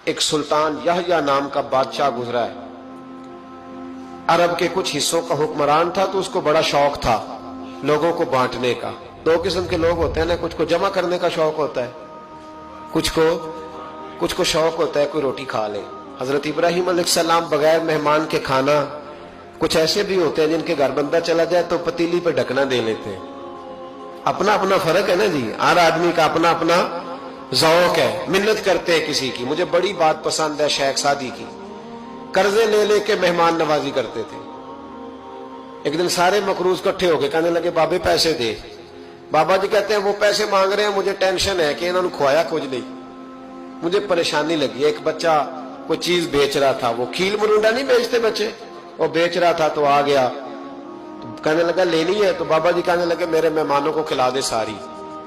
ایک سلطان یحییٰ نام کا بادشاہ گزرا ہے. عرب کے کچھ حصوں کا حکمران تھا تو اس کو بڑا شوق تھا لوگوں کو بانٹنے کا. دو قسم کے لوگ ہوتے ہیں نا, کچھ کو جمع کرنے کا شوق ہوتا ہے, کچھ کو شوق ہوتا ہے کوئی روٹی کھا لے. حضرت ابراہیم علیہ السلام بغیر مہمان کے کھانا, کچھ ایسے بھی ہوتے ہیں جن کے گھر بندہ چلا جائے تو پتیلی پہ ڈھکنا دے لیتے ہیں. اپنا اپنا فرق ہے نا جی, ہر آدمی کا اپنا اپنا ذوق ہے. منت کرتے ہیں کسی کی. مجھے بڑی بات پسند ہے شیخ سعدی کی, قرضے لے لے کے مہمان نوازی کرتے تھے. ایک دن سارے مقروض کٹھے ہو کے کہنے لگے بابے پیسے دے. بابا جی کہتے ہیں وہ پیسے مانگ رہے ہیں, مجھے ٹینشن ہے کہ انہوں نے کھوایا کچھ نہیں, مجھے پریشانی لگی. ایک بچہ کوئی چیز بیچ رہا تھا, وہ کھیل مرونڈا نہیں بیچتے بچے, وہ بیچ رہا تھا تو آ گیا, کہنے لگا لینی ہے. تو بابا جی کہنے لگے میرے مہمانوں کو کھلا دے ساری.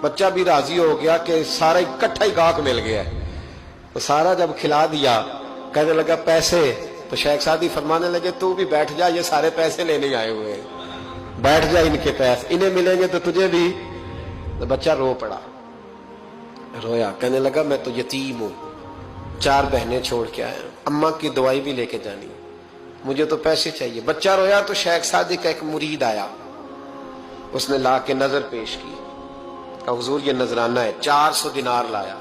بچہ بھی راضی ہو گیا کہ سارا اکٹھا ہی گاہک مل گیا ہے, تو سارا جب کھلا دیا کہنے لگا پیسے. تو شیخ سعدی فرمانے لگے تو بھی بیٹھ جا, یہ سارے پیسے لینے آئے ہوئے ہیں, بیٹھ جا, ان کے پیسے انہیں ملیں گے تو تجھے بھی. تو بچہ رو پڑا, رویا, کہنے لگا میں تو یتیم ہوں, 4 بہنیں چھوڑ کے آیا, اماں کی دوائی بھی لے کے جانی, مجھے تو پیسے چاہیے. بچہ رویا تو شیخ سعدی کا ایک مرید آیا, اس نے لا کے نظر پیش کی, کہا حضور یہ نذرانہ ہے. 400 دینار لایا.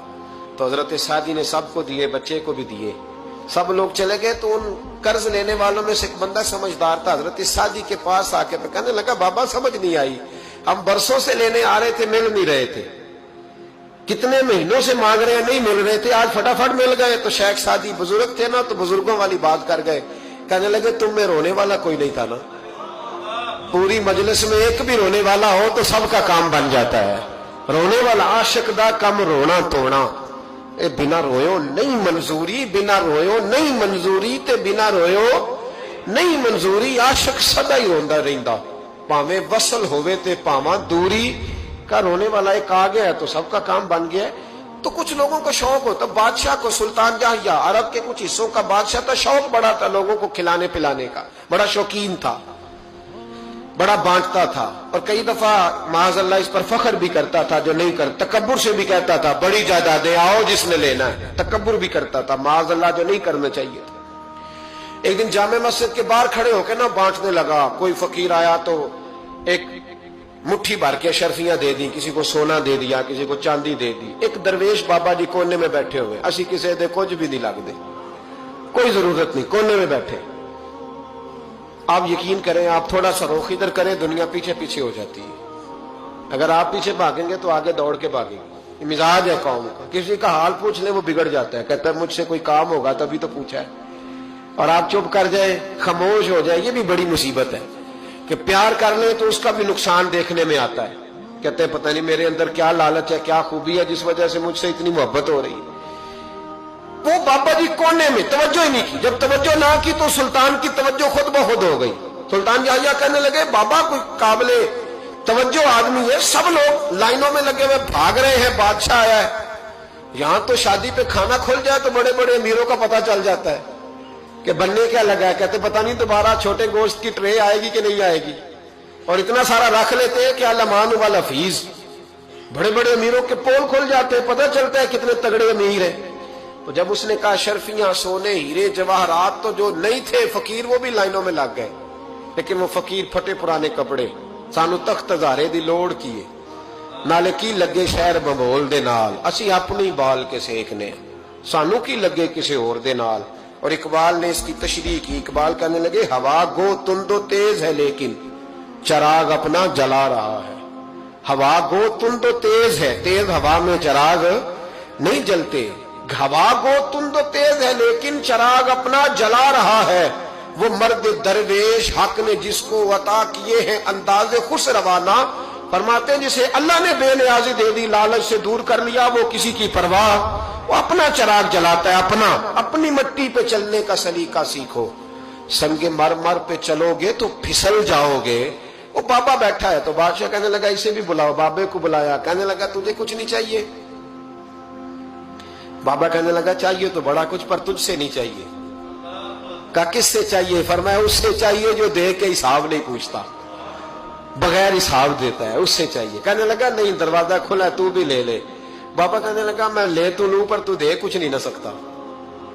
تو حضرت سعدی نے سب کو دیے, بچے کو بھی دیے, سب لوگ چلے گئے. تو ان قرض لینے والوں میں سے ایک بندہ سمجھدار تھا, حضرت سعدی کے پاس آ کے کہنے لگا بابا سمجھ نہیں آئی, ہم برسوں سے لینے آ رہے تھے مل نہیں رہے تھے, کتنے مہینوں سے مانگ رہے ہیں نہیں مل رہے تھے, آج فٹافٹ مل گئے. تو شیخ سعدی بزرگ تھے نا, تو بزرگوں والی بات کر گئے, کہنے لگے تم میں رونے والا کوئی نہیں تھا نا, پوری مجلس میں ایک بھی رونے والا ہو تو سب کا کام بن جاتا ہے. رونے والا عاشق دا کم رونا توڑا, اے بنا رویو نہیں منظوری, بنا رویو نہیں منظوری, تے بنا رویو نہیں منظوری. عاشق سدا ہی روندا رہندا, پاویں وصل ہوئے تے پاواں دوری. کا رونے والا ایک آ گیا تو سب کا کام بن گیا. تو کچھ لوگوں کو شوق ہوتا, بادشاہ کو سلطان یحییٰ عرب کے کچھ حصوں کا بادشاہ تھا, شوق بڑا تھا لوگوں کو کھلانے پلانے کا, بڑا شوقین تھا, بڑا بانٹتا تھا. اور کئی دفعہ معاذ اللہ اس پر فخر بھی کرتا تھا جو نہیں کر, تکبر سے بھی کہتا تھا بڑی جائیدادیں آؤ جس نے لینا ہے, تکبر بھی کرتا تھا معاذ اللہ جو نہیں کرنا چاہیے تھا. ایک دن جامع مسجد کے باہر کھڑے ہو کے نا بانٹنے لگا. کوئی فقیر آیا تو ایک مٹھی بھر کے اشرفیاں دے دی, کسی کو سونا دے دیا, کسی کو چاندی دے دی. ایک درویش بابا جی کونے میں بیٹھے ہوئے, اسی کسی دے کچھ بھی نہیں لگ دے, کوئی ضرورت نہیں, کونے میں بیٹھے. آپ یقین کریں, آپ تھوڑا سا رخ ادھر کریں, دنیا پیچھے پیچھے ہو جاتی ہے. اگر آپ پیچھے بھاگیں گے تو آگے دوڑ کے بھاگیں گے. یہ مزاج ہے قوم کا, کسی کا حال پوچھ لیں وہ بگڑ جاتا ہے, کہتا ہے مجھ سے کوئی کام ہوگا تبھی تو پوچھا ہے, اور آپ چپ کر جائیں, خاموش ہو جائے. یہ بھی بڑی مصیبت ہے کہ پیار کر لیں تو اس کا بھی نقصان دیکھنے میں آتا ہے. کہتے ہیں پتہ نہیں میرے اندر کیا لالچ ہے, کیا خوبی ہے جس وجہ سے مجھ سے اتنی محبت ہو رہی ہے. وہ بابا جی کونے میں توجہ ہی نہیں کی. جب توجہ نہ کی تو سلطان کی توجہ خود بخود ہو گئی. سلطان یحییٰ کہنے لگے بابا کوئی قابل توجہ آدمی ہے, سب لوگ لائنوں میں لگے ہوئے بھاگ رہے ہیں, بادشاہ آیا ہے. یہاں تو شادی پہ کھانا کھل جائے تو بڑے بڑے امیروں کا پتہ چل جاتا ہے کہ بننے کیا لگا ہے. کہتے پتہ نہیں دوبارہ چھوٹے گوشت کی ٹرے آئے گی کہ نہیں آئے گی, اور اتنا سارا رکھ لیتے ہیں کہ الامان والحفیظ. بڑے بڑے امیروں کے پول کھل جاتے ہیں, پتہ چلتا ہے کتنے تگڑے امیر ہیں. تو جب اس نے کہا شرفیاں, سونے, ہیرے, جواہرات, تو جو نہیں تھے فقیر وہ بھی لائنوں میں لگ گئے. لیکن وہ فقیر پھٹے پرانے کپڑے, سانو تخت ہزارے دی لوڑ کیے, نالے کی لگے شہر بمبول دے نال, اسی اپنی بال کے سیکھنے, سانو کی لگے کسی اور دے نال. اور اقبال نے اس کی تشریح کی. اقبال کہنے لگے ہوا گو تند و تیز ہے لیکن چراغ اپنا جلا رہا ہے. ہوا گو تند و تیز ہے, تیز ہوا میں چراغ نہیں جلتے. ہوا گو تند و تیز ہے لیکن چراغ اپنا جلا رہا ہے. وہ مرد درویش حق نے جس کو عطا کیے ہیں انداز خوش روانہ, فرماتے ہیں جسے اللہ نے بے نیازی دے دی, لالچ سے دور کر لیا, وہ کسی کی پرواہ, وہ اپنا چراغ جلاتا ہے اپنا. اپنی مٹی پہ چلنے کا سلیقہ سیکھو, سنگ مرمر پہ چلو گے تو پھسل جاؤ گے. وہ بابا بیٹھا ہے تو بادشاہ کہنے لگا اسے بھی بلاؤ. بابے کو بلایا, کہنے لگا تجھے کچھ نہیں چاہیے؟ بابا کہنے لگا چاہیے تو بڑا کچھ, پر تجھ سے نہیں چاہیے. کہا کس سے چاہیے؟ فرمایا اس سے چاہیے جو دے کے حساب نہیں پوچھتا, بغیر حساب دیتا ہے, اس سے چاہیے. کہنے لگا نہیں, دروازہ کھلا ہے, تو بھی لے لے. بابا کہنے لگا میں لے تو لوں پر تو دے کچھ نہیں نہ سکتا.